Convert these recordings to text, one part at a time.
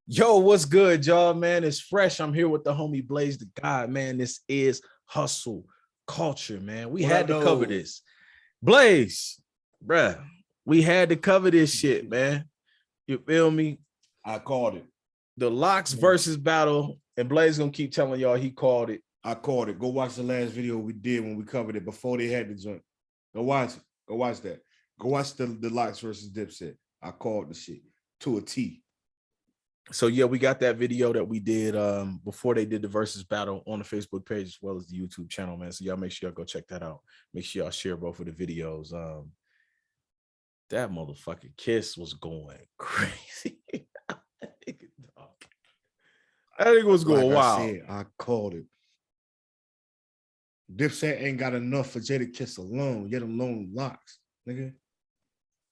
Yo, what's good, y'all, man? It's fresh. I'm here with the homie Blaze the God, man. This is hustle culture, man. We What had up, to cover though? this. Blaze, bruh, we had to cover this shit, man. You feel me? I called it. The Locks versus battle, and Blaze gonna keep telling y'all he called it. I called it. Go watch the last video we did when we covered it before they had the joint. Go watch it. Go watch that. Go watch the Locks versus Dipset. I called the shit to a T. So yeah, we got that video that we did before they did the versus battle on the Facebook page as well as the YouTube channel, man. So y'all make sure y'all go check that out. Make sure y'all share both of the videos. That motherfucking Kiss was going crazy. I think it was going Like wild. I said, I called it. Dipset ain't got enough for Jadakiss alone, yet alone Locks, nigga.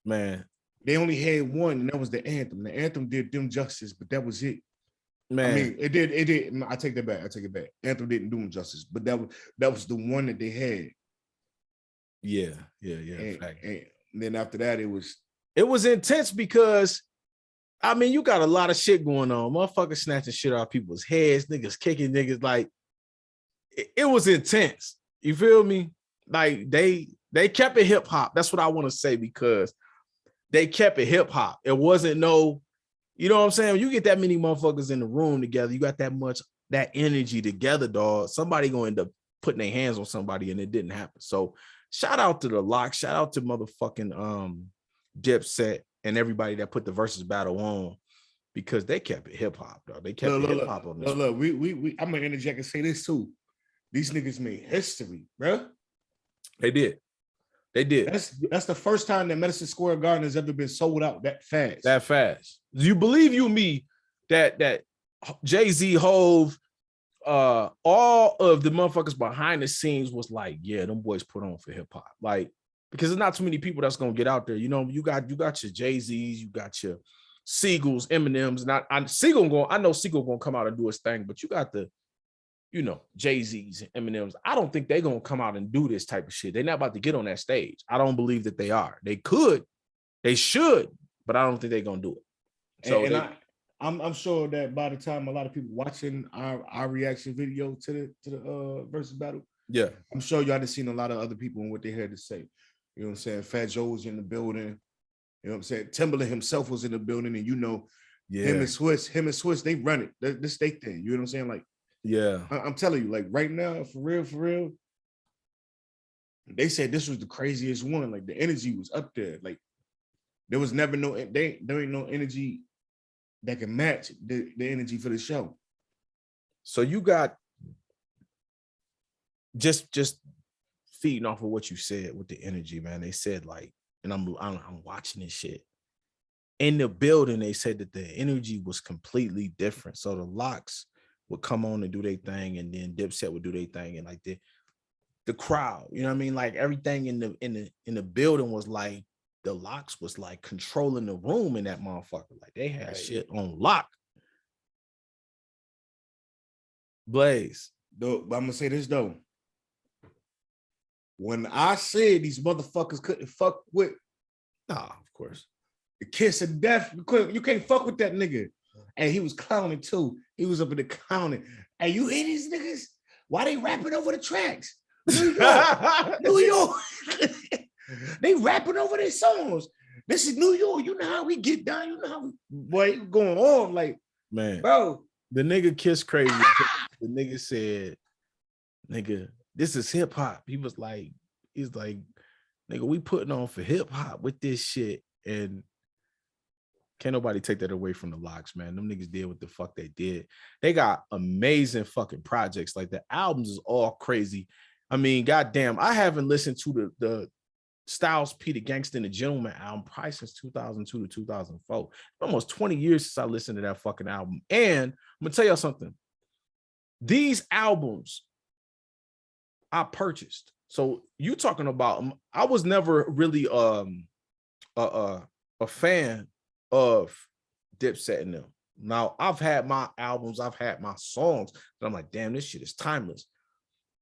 Man, they only had one, and that was the anthem. The anthem did them justice, but that was it. Man, I mean, it did. I take that back. I take it back. Anthem didn't do them justice, but that was the one that they had. Yeah. And then after that, it was intense because I mean, you got a lot of shit going on. Motherfuckers snatching shit out of people's heads, niggas kicking niggas. Like it was intense. You feel me? Like they kept it hip hop. That's what I want to say, because they kept it hip hop. It wasn't no, you know what I'm saying? When you get that many motherfuckers in the room together, you got that energy together, dog. Somebody gonna end up putting their hands on somebody, and it didn't happen. So shout out to the Lock, shout out to motherfucking Dipset and everybody that put the versus battle on, because they kept it hip hop, dog. They kept it hip hop on this. Look, I'm gonna interject and say this too. These niggas made history, bro. They did. That's the first time that Madison Square Garden has ever been sold out that fast. Do you believe you me that Jay-Z, Hove, all of the motherfuckers behind the scenes was like, yeah, them boys put on for hip hop, like, because there's not too many people that's gonna get out there. You know, you got your Jay-Z's, you got your Seagulls, Eminems, and I know Seagull gonna come out and do his thing, but you got the, you know, Jay-Z's and Eminems. I don't think they're gonna come out and do this type of shit. They're not about to get on that stage. I don't believe that they are. They could, they should, but I don't think they're gonna do it. So I'm sure that by the time a lot of people watching our reaction video to the versus battle, yeah, I'm sure y'all have seen a lot of other people and what they had to say. You know what I'm saying? Fat Joe was in the building. You know what I'm saying? Timberland himself was in the building, and him and Swiss, they run it. This they thing. You know what I'm saying? Like, yeah, I'm telling you, like right now, for real, they said this was the craziest one. Like the energy was up there. Like there was never there ain't no energy that can match the energy for the show. So you got just feeding off of what you said with the energy, man. They said, like, and I'm watching this shit in the building. They said that the energy was completely different. So the Locks would come on and do their thing, and then Dipset would do their thing, and like the crowd, you know what I mean? Like everything in the building was like, the Locks was like controlling the room in that motherfucker. Like they had shit on lock. Blaze. Though, but I'm gonna say this though. When I said these motherfuckers couldn't fuck with, of course, the Kiss of Death, you can't fuck with that nigga. And he was clowning too. He was up in the clowning. And you hear these niggas? Why they rapping over the tracks? New York. They rapping over their songs. This is New York. You know how we get down. You know how boy going on. Like, man, bro. The nigga Kiss crazy. The nigga said, nigga, this is hip hop. He's like, nigga, we putting on for hip hop with this shit. And can't nobody take that away from the Locks, man. Them niggas did what the fuck they did. They got amazing fucking projects. Like the albums is all crazy. I mean, goddamn, I haven't listened to the Styles P, the Gangsta and the Gentleman album probably since 2002 to 2004. Almost 20 years since I listened to that fucking album. And I'm gonna tell y'all something. These albums I purchased. So you talking about, I was never really a fan of Dipset and them. Now I've had my albums, I've had my songs, and I'm like, damn, this shit is timeless.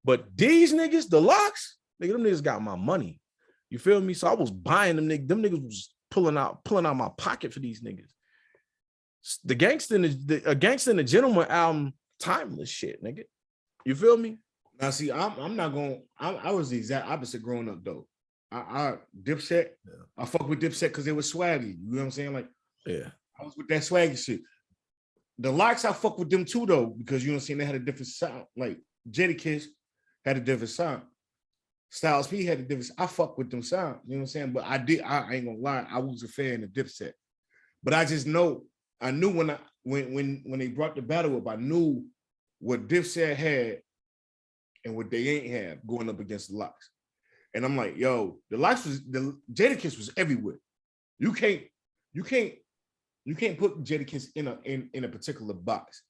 But these niggas, the Locks, nigga, them niggas got my money. You feel me? So I was buying them niggas. Them niggas was pulling out my pocket for these niggas. The Gangsta and a Gangsta and the Gentleman album, timeless shit, nigga. You feel me? Now, see, I'm not going. I was the exact opposite growing up though. I Dipset. Yeah. I fuck with Dipset because they was swaggy. You know what I'm saying? Like, yeah, I was with that swaggy shit. The Locks, I fuck with them too though because you know what I'm saying. They had a different sound. Like Jadakiss had a different sound. Styles P had a different. I fuck with them sound. You know what I'm saying? But I ain't gonna lie. I was a fan of Dipset. But I just know. I knew when they brought the battle up. I knew what Dipset had and what they ain't have going up against the Locks. And I'm like, yo, the Jadakiss was everywhere. You can't put Jadakiss in a particular box.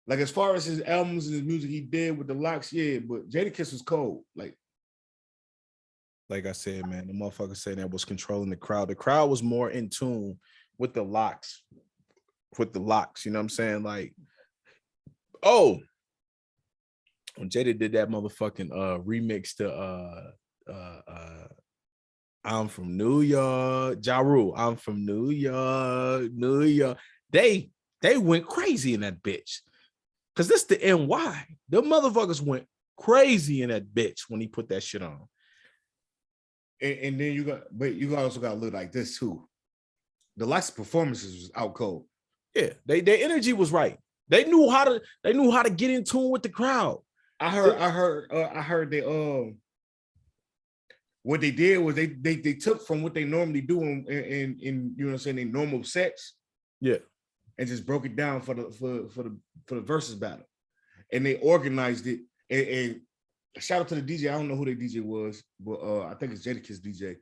Like as far as his albums and his music he did with the Locks, yeah, but Jadakiss was cold. Like I said, man, the motherfucker said that was controlling the crowd. The crowd was more in tune with the Locks. You know what I'm saying? Like, oh, when Jada did that motherfucking remix to I'm from New York, Ja Rule, I'm from New York, New York. They went crazy in that bitch. Cause this the NY. The motherfuckers went crazy in that bitch when he put that shit on. And then you also got to look like this too. The last performances was out cold. Yeah, their energy was right. They knew how to get in tune with the crowd. I heard they what they did was they took from what they normally do in you know what I'm saying, they normal sets. Yeah. And just broke it down for the versus battle. And they organized it. And shout out to the DJ. I don't know who their DJ was, but I think it's Jadakiss DJ.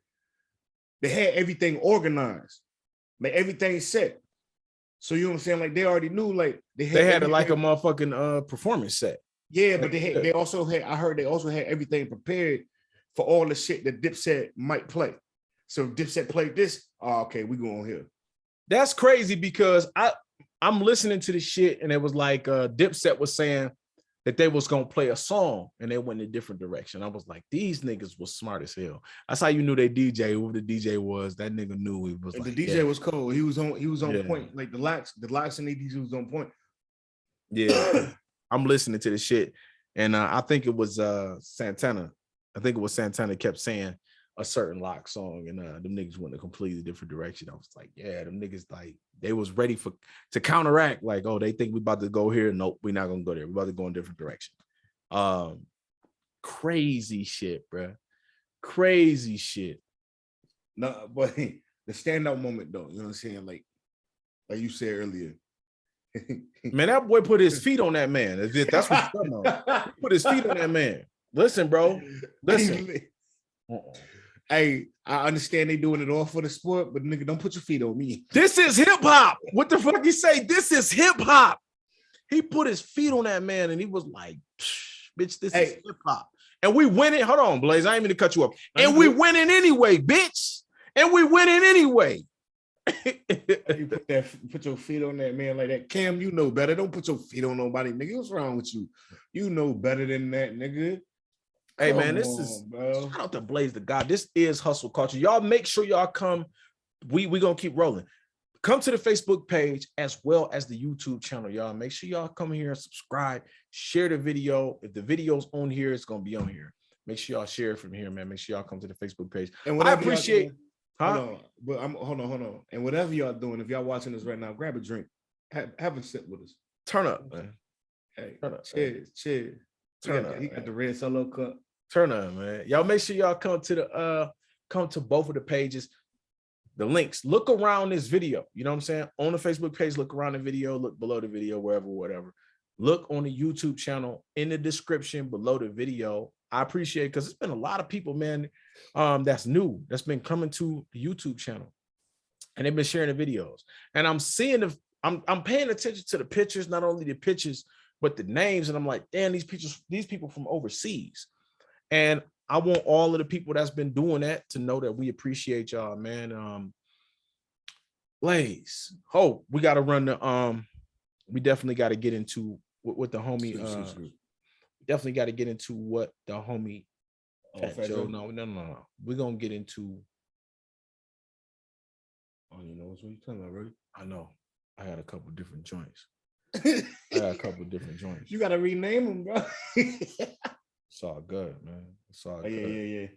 They had everything organized, like everything set. So you know what I'm saying? Like they already knew, like they had it like a motherfucking performance set. Yeah, but they also had. I heard they also had everything prepared for all the shit that Dipset might play. So if Dipset played this, okay, we going here. That's crazy because I'm listening to the shit and it was like Dipset was saying that they was gonna play a song and they went in a different direction. I was like, these niggas was smart as hell. That's how you knew they DJ. Who the DJ was, that nigga knew he was. And like, the DJ was cold. He was on point. Like the locks and the DJ was on point. Yeah, I'm listening to the shit, and I think it was Santana. I think it was Santana kept saying a certain lock song, and them niggas went in a completely different direction. I was like, yeah, them niggas like they was ready to counteract. Like, oh, they think we about to go here. Nope, we're not gonna go there. We're about to go in a different direction. Crazy shit, bro. Crazy shit. No, but the standout moment though, you know what I'm saying? Like you said earlier. Man, that boy put his feet on that man. That's what you're talking about. He put his feet on that man. Listen, bro. Listen. Hey, I understand they doing it all for the sport, but nigga, don't put your feet on me. This is hip hop. What the fuck you say? This is hip hop. He put his feet on that man and he was like, bitch, this is hip hop. And we winning. Hold on, Blaze. I ain't mean to cut you up. And we winning anyway, bitch. And we winning anyway. You put your feet on that man like that. Cam, you know better. Don't put your feet on nobody, nigga. What's wrong with you? You know better than that, nigga. Hey, man, bro. Shout out to Blaze the God. This is hustle culture. Y'all make sure y'all come. We gonna keep rolling. Come to the Facebook page as well as the YouTube channel, y'all. Make sure y'all come here and subscribe. Share the video. If the video's on here, it's gonna be on here. Make sure y'all share it from here, man. Make sure y'all come to the Facebook page. And I appreciate. Hold on. And whatever y'all doing, if y'all watching this right now, grab a drink. Have a sip with us. Turn up, man. Hey, turn up, cheers. Turn up. He got the red Solo cup. Turn up, man. Y'all make sure y'all come to both of the pages. The links. Look around this video. You know what I'm saying? On the Facebook page, look around the video, look below the video, wherever, whatever. Look on the YouTube channel in the description below the video. I appreciate it because it's been a lot of people, man, that's new, that's been coming to the YouTube channel. And they've been sharing the videos. And I'm seeing I'm paying attention to the pictures, not only the pictures, but the names. And I'm like, damn, these people from overseas. And I want all of the people that's been doing that to know that we appreciate y'all, man. Blaze. Oh, we got to run the we definitely got to get into what the homie definitely got to get into what the homie Joe. No. We're gonna get into. Oh, you know what you talking about, right? I know. I had a couple different joints. I got a couple different joints. You gotta rename them, bro. It's all good, man. It's all good. Yeah.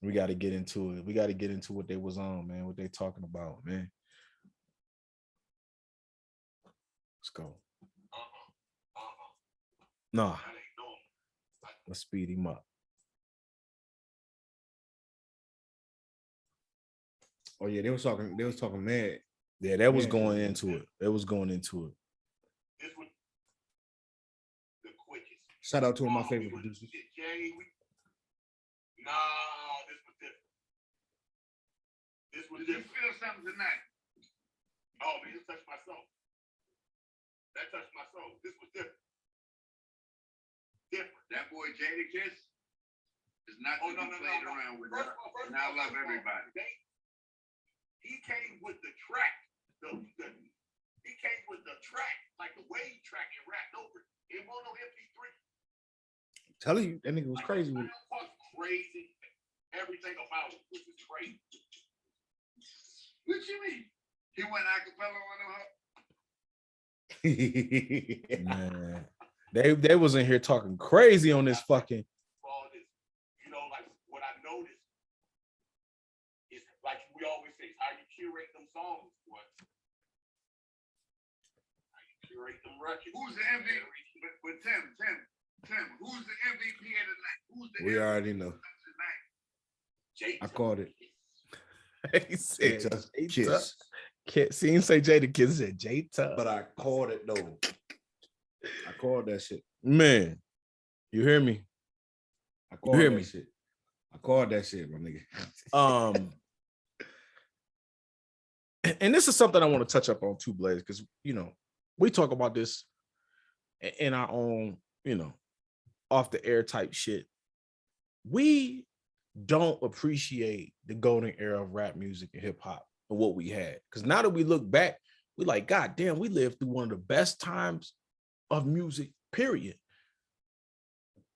We got to get into it. We got to get into what they was on, man. What they talking about, man. Let's go. Nah. Let's speed him up. Oh yeah, they was talking mad. Yeah, that was going into it. That was going into it. Shout out to one of my favorite producers. Nah, this was different. This was different. You feel something tonight? Oh man, it touched my soul. That touched my soul. This was different. Different. That boy Jadakiss is not to be played around with. And I love everybody. He came with the track. He came with the track, like the way he tracked and rapped over it. It wasn't no MP3. I'm telling you, that nigga was crazy with it. Crazy. Everything about it was crazy. What you mean? He went acapella on her? Man, they was in here talking crazy on this fucking. All this, you know, like what I noticed is like we always say, how you curate them songs, boy. How you curate them records. Who's the MVP? But Tim, who's the MVP of the night? Who's the We MVP already know. I called it. He said Kiss. See him say Jadakiss, said J-Tubb. But I called it though. I called that shit. Man, you hear me? I called that shit. I called that shit, my nigga. And this is something I want to touch up on too, Blaze, because you know we talk about this in our own, you know, off the air type shit. We don't appreciate the golden era of rap music and hip hop and what we had. Because now that we look back, we like, God damn, we lived through one of the best times of music, period.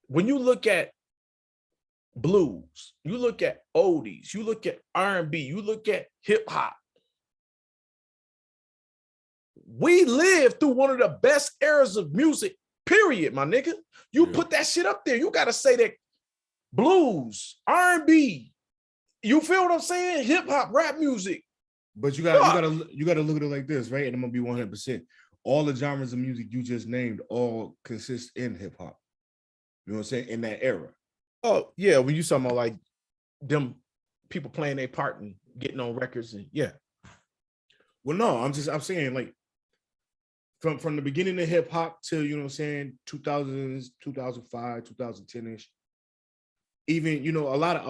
When you look at blues, you look at oldies, you look at R&B, you look at hip hop. We lived through one of the best eras of music, period, my nigga. You put that shit up there. You got to say that blues, R&B, you feel what I'm saying? Hip hop, rap music. But you gotta look at it like this, right? And I'm gonna be 100%. All the genres of music you just named all consist in hip hop. You know what I'm saying? In that era. Oh yeah, when you talking about like them people playing their part and getting on records and yeah. Well, no, I'm saying like from the beginning of hip hop till, you know what I'm saying, 2000s, 2005, 2010-ish. Even, you know, a lot of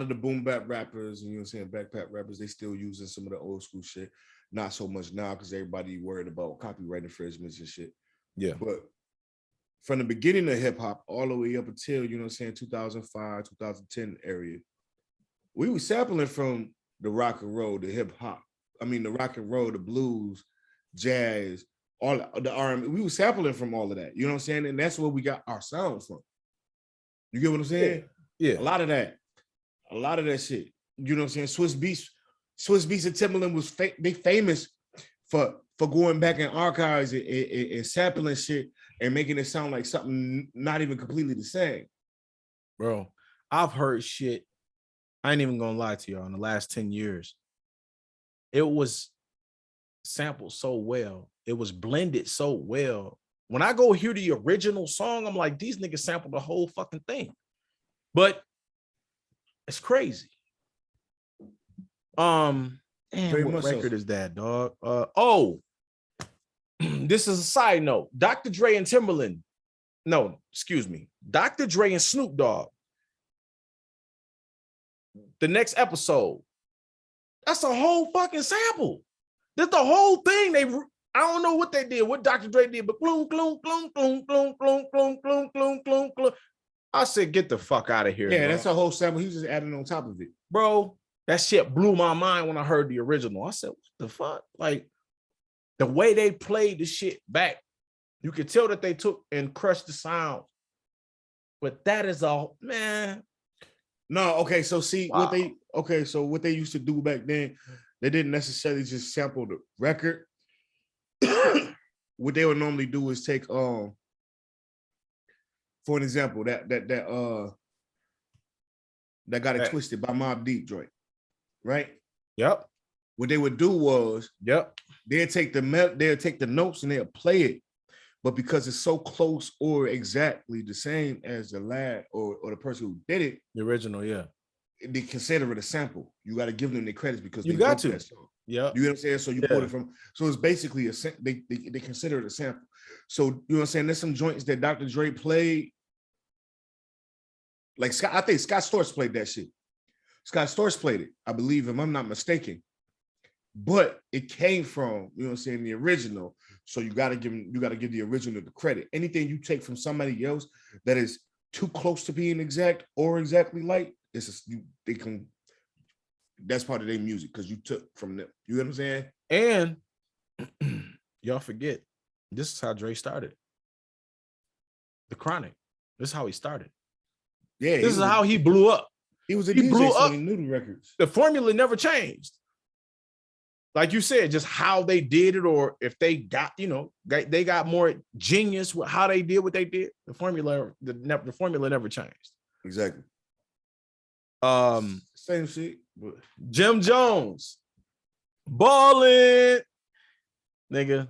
the boom bap rappers, you know what I'm saying, backpack rappers, they still using some of the old school shit. Not so much now because everybody worried about copyright infringements and shit. Yeah. But from the beginning of hip hop all the way up until, you know what I'm saying, 2005, 2010 area, we were sampling from the rock and roll, the hip hop. I mean, the rock and roll, the blues, jazz, all the R&B. We were sampling from all of that. You know what I'm saying? And that's where we got our sound from. You get what I'm saying? Yeah. A lot of that shit. You know what I'm saying? Swiss Beats and Timbaland was they famous for going back in archives and sampling shit and making it sound like something not even completely the same. Bro, I've heard shit. I ain't even gonna lie to y'all. In the last 10 years, it was sampled so well. It was blended so well. When I go hear the original song, I'm like, these niggas sampled the whole fucking thing. But it's crazy. Damn, what record is that, dog? This is a side note. Dr. Dre and Timbaland. No, excuse me. Dr. Dre and Snoop Dogg. The next episode. That's a whole fucking sample. That's the whole thing. I don't know what they did, what Dr. Dre did, but gloom, gloom, gloom, gloom, gloom, gloom, gloom, gloom, gloom, gloom, gloom. I said, get the fuck out of here. Yeah, bro. That's a whole sample. He was just adding on top of it. Bro, that shit blew my mind when I heard the original. I said, what the fuck? Like, the way they played the shit back, you could tell that they took and crushed the sound. But that is all, man. No, okay, so see Wow. what they used to do back then, They didn't necessarily just sample the record. What they would normally do is take for an example, that got it twisted by Mobb Deep joint, right? Yep. What they would do was they'd take the notes and they'll play it, but because it's so close or exactly the same as the lad or the person who did it, the original, they consider it a sample. You got to give them their credits because you they got wrote to. that song. Yeah, you know what I'm saying. So you pull it from. So it's basically they consider it a sample. So you know what I'm saying. There's some joints that Dr. Dre played. Like Scott, I think Scott Storch played that shit. Scott Storch played it, I believe, if I'm not mistaken. But it came from, you know what I'm saying, the original. So you gotta give the original the credit. Anything you take from somebody else that is too close to being exact or exactly like, that's part of their music because you took from them. You know what I'm saying? And y'all forget, this is how Dre started. The Chronic. This is how he started. Yeah, this is how he blew up. He was a DJ, blew up. Noodle Records. The formula never changed. Like you said, just how they did it, or if they got, they got more genius with how they did what they did. The formula never changed. Exactly. Same shit. Jim Jones, ballin', nigga.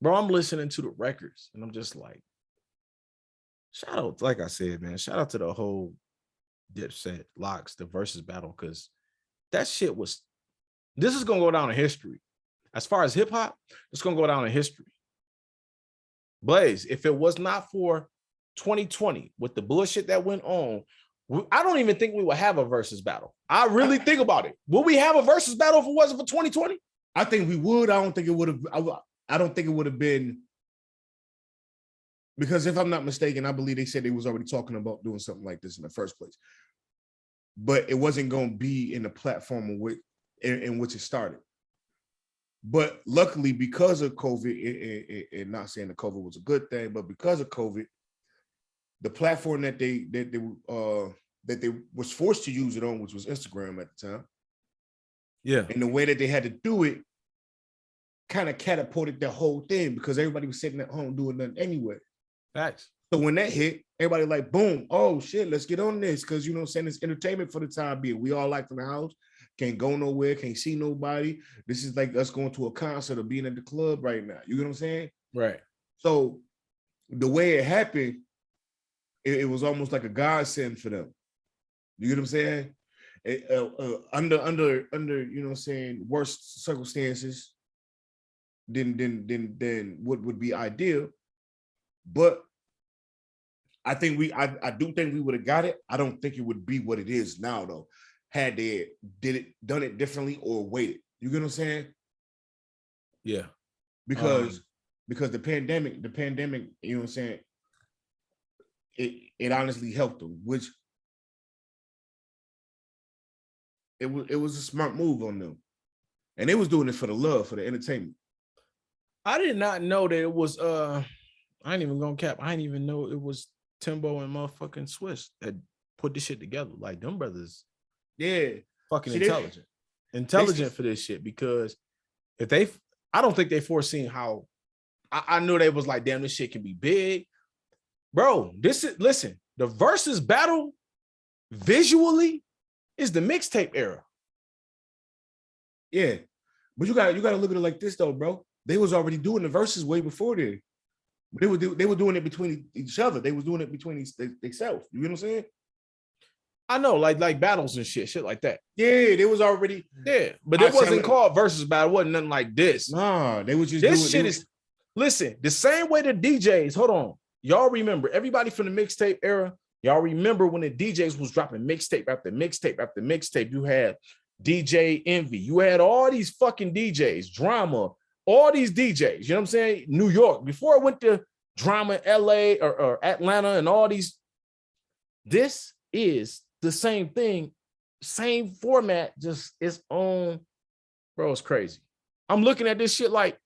Bro, I'm listening to the records and I'm just like, shout out, like I said, man, shout out to the whole Dipset Locks, the versus battle, because that shit this is gonna go down in history. As far as hip hop, it's gonna go down in history. Blaze, if it was not for 2020 with the bullshit that went on, I don't even think we would have a versus battle. I really think about it. Will we have a versus battle if it wasn't for 2020? I think we would. I don't think it would have. I don't think it would have been, because if I'm not mistaken, I believe they said they was already talking about doing something like this in the first place. But it wasn't going to be in the platform in which it started. But luckily, because of COVID, and not saying that COVID was a good thing, but because of COVID, the platform that they was forced to use it on, which was Instagram at the time. Yeah. And the way that they had to do it kind of catapulted the whole thing because everybody was sitting at home doing nothing anyway. Facts. So when that hit, everybody like, boom, oh shit, let's get on this. Cause you know what I'm saying, it's entertainment for the time being. We all like in the house, can't go nowhere, can't see nobody. This is like us going to a concert or being at the club right now. You know what I'm saying? Right. So the way it happened, it was almost like a godsend for them. You get what I'm saying? Under you know what I'm saying, worse circumstances than what would be ideal. But I think I do think we would have got it. I don't think it would be what it is now though, had they done it differently or waited. You get what I'm saying? Yeah. Because the pandemic, you know what I'm saying, it honestly helped them, which it was a smart move on them. And they was doing it for the love, for the entertainment. I did not know that it was I ain't even gonna cap. I didn't even know it was Timbo and motherfucking Swiss that put this shit together. Like them brothers, fucking intelligent for this shit. Because if I don't think they foreseen how. I knew they was like, damn, this shit can be big, bro. Listen, the versus battle visually is the mixtape era. Yeah, but you gotta look at it like this though, bro. They was already doing the verses way before then. They were doing it between each other. They was doing it between themselves. You know what I'm saying? I know, like battles and shit like that. Yeah, they was already. Yeah, but it wasn't called versus battle. It wasn't nothing like this. Nah, they was just. This shit is. Listen, the same way the DJs. Hold on, y'all remember everybody from the mixtape era. Y'all remember when the DJs was dropping mixtape after mixtape after mixtape. You had DJ Envy. You had all these fucking DJs, Drama. All these DJs, you know what I'm saying? New York, before it went to Drama, LA or Atlanta and all these. This is the same thing, same format, just its own. Bro, it's crazy. I'm looking at this shit like,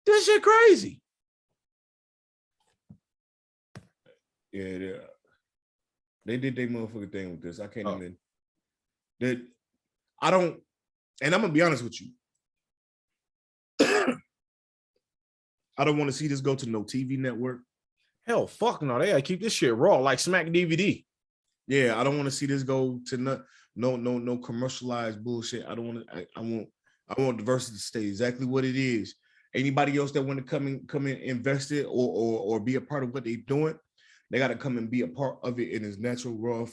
this shit crazy. Yeah, they did their motherfucking thing with this. I can't even. I don't And I'm gonna be honest with you. I don't want to see this go to no TV network. Hell, fuck no. They gotta keep this shit raw, like Smack DVD. Yeah, I don't want to see this go to no commercialized bullshit. I don't want to. I want diversity to stay exactly what it is. Anybody else that want to come in, invest it or be a part of what they're doing, they got to come and be a part of it in its natural raw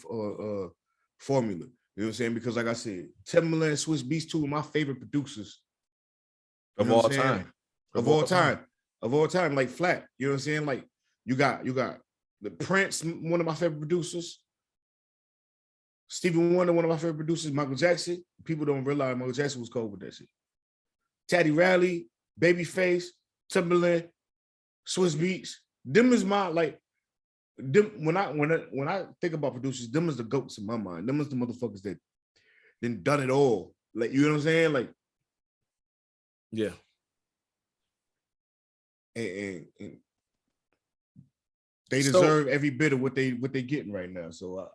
formula. You know what I'm saying? Because like I said, Timbaland, Swiss Beats, two of my favorite producers Of all time. Of all time, like flat. You know what I'm saying? Like you got the Prince, one of my favorite producers. Stevie Wonder, one of my favorite producers. Michael Jackson. People don't realize Michael Jackson was cold with that shit. Teddy Riley, Babyface, Timbaland, Swiss Beats. Them is my like. Them when I think about producers, them is the goats in my mind. Them is the motherfuckers that then done it all. Like, you know what I'm saying? Like, yeah. And they deserve every bit of what they getting right now. So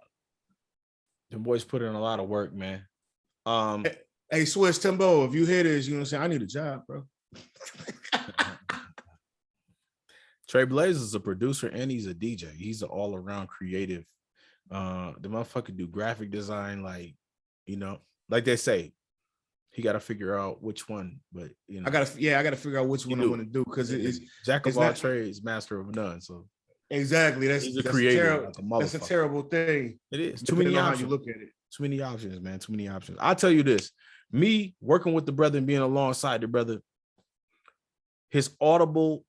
the boys put in a lot of work, man. Hey, Swiss Timbo, if you hear this, you know what I'm saying? I need a job, bro. Trey Blaze is a producer and he's a DJ. He's an all-around creative. The motherfucker do graphic design, like, you know, like they say, he got to figure out which one. But you know, I gotta figure out which one I want to do because it's jack of all trades, master of none. So exactly, that's a creative. That's a terrible thing. It is too many options. How you look at it. Too many options, man. Too many options. I'll tell you this: me working with the brother and being alongside the brother, his audible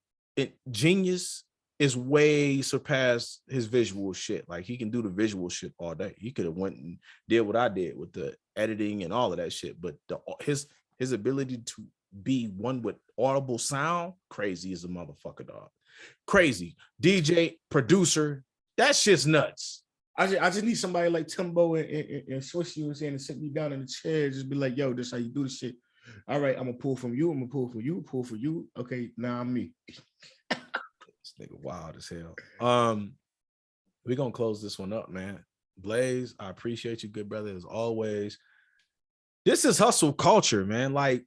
genius is way surpassed his visual shit. Like, he can do the visual shit all day. He could have went and did what I did with the editing and all of that shit. But his ability to be one with audible sound, crazy as a motherfucker, dog. Crazy. DJ, producer, that shit's nuts. I just need somebody like Timbo and Swiss, you were saying, to sit me down in the chair, just be like, yo, this how you do this shit. All right, I'm gonna pull from you. I'm gonna pull from you. Pull for you. Okay, now I'm me. This nigga wild as hell. We're gonna close this one up, man. Blaze, I appreciate you, good brother, as always. This is hustle culture, man. Like,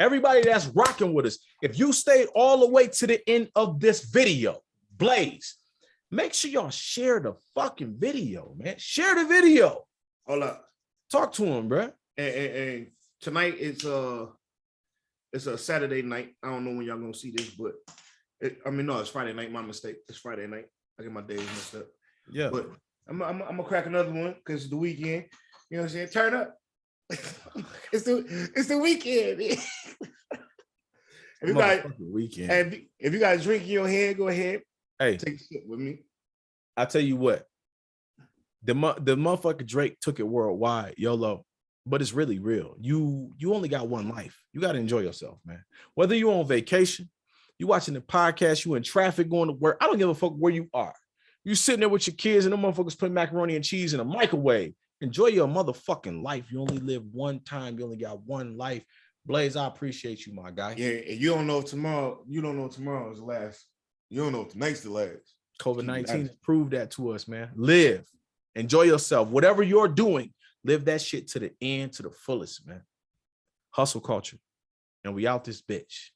everybody that's rocking with us, if you stayed all the way to the end of this video, Blaze, make sure y'all share the fucking video, man. Share the video. Hold up. Talk to him, bro. Hey. Tonight it's a Saturday night. I don't know when y'all gonna see this, but it's Friday night. My mistake. It's Friday night. I get my days messed up. Yeah, but I'm gonna crack another one because it's the weekend. You know what I'm saying? Turn up. It's the weekend. If you guys drink in your head, go ahead. Hey, take a sip with me. I tell you what, the motherfucker Drake took it worldwide, YOLO. But it's really real. You only got one life. You got to enjoy yourself, man. Whether you're on vacation, you watching the podcast, you in traffic going to work, I don't give a fuck where you are. You sitting there with your kids and them motherfuckers putting macaroni and cheese in a microwave. Enjoy your motherfucking life. You only live one time. You only got one life. Blaze, I appreciate you, my guy. Yeah, and you don't know if tomorrow is the last. You don't know if tonight's the last. COVID-19 proved that to us, man. Live. Enjoy yourself. Whatever you're doing, live that shit to the end, to the fullest, man. Hustle culture. And we out this bitch.